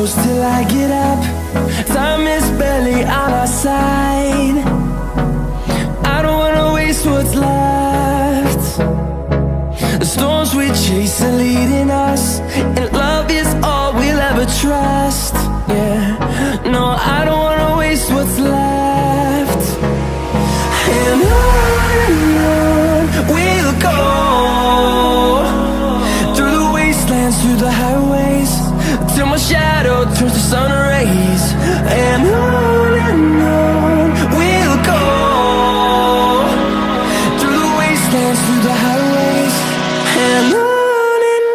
close till I get up. Time is barely on our side. I don't wanna waste what's left. The storms we chase are leading us, and love is all we'll ever trust. Yeah, no, I don't wanna waste what's left. And on we'll go, through the wastelands, through the highways, till my shadow turns to sun rays. And on we'll go, through the wastelands, through the highways, and on we'll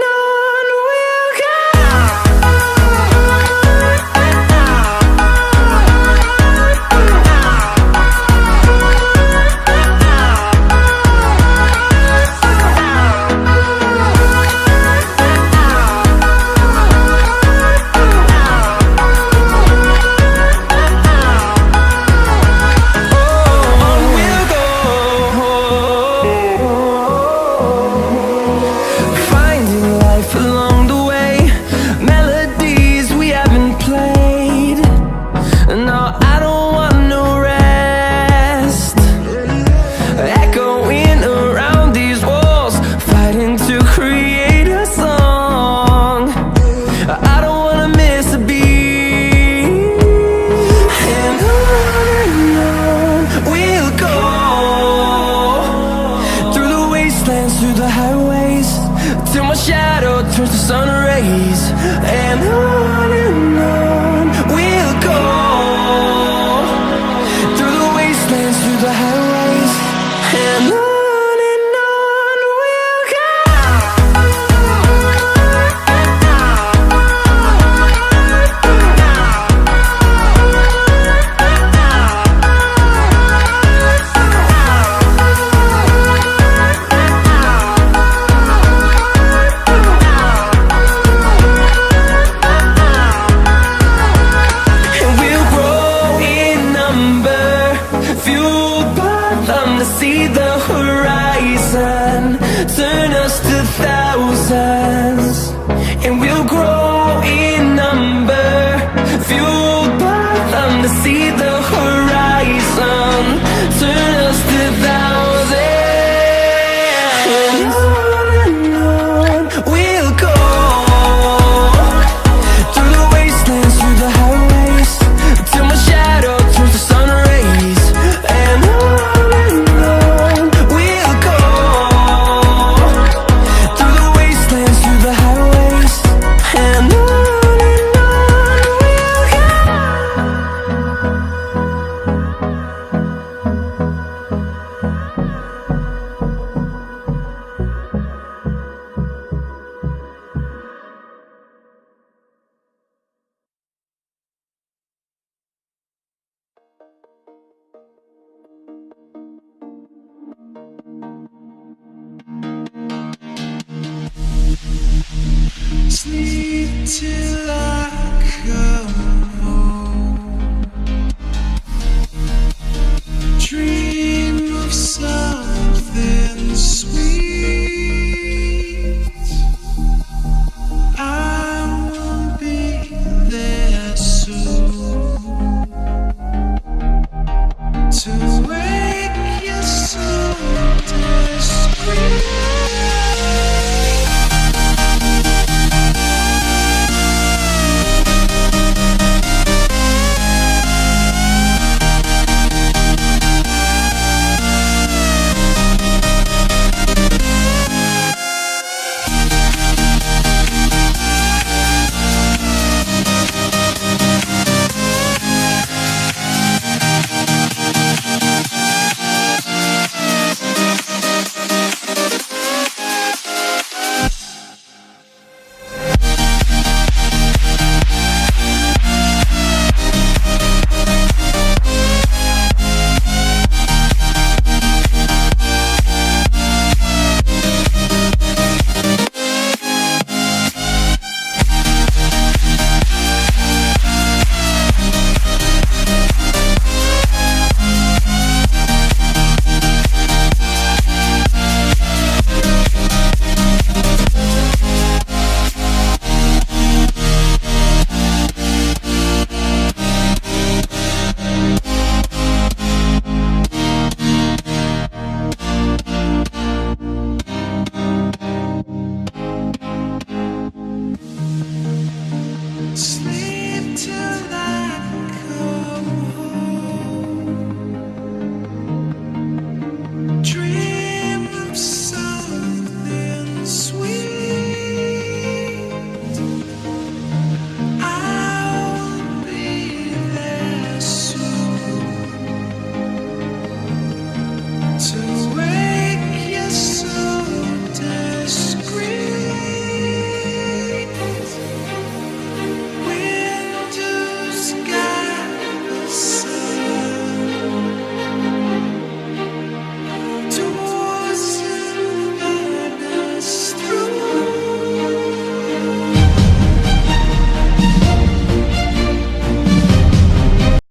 go. Through the highways, till my shadow turns to sun rays. And on we'll go, through the wastelands, through the highways, and on we'll go. See the horizon, turn us to thousands, and we'll grow in number, fueled by them. To see the horizon, turn us to thousands, and on we'll go, through the wastelands, through the highways, till my shadow turns to sun rays. And sleep till I come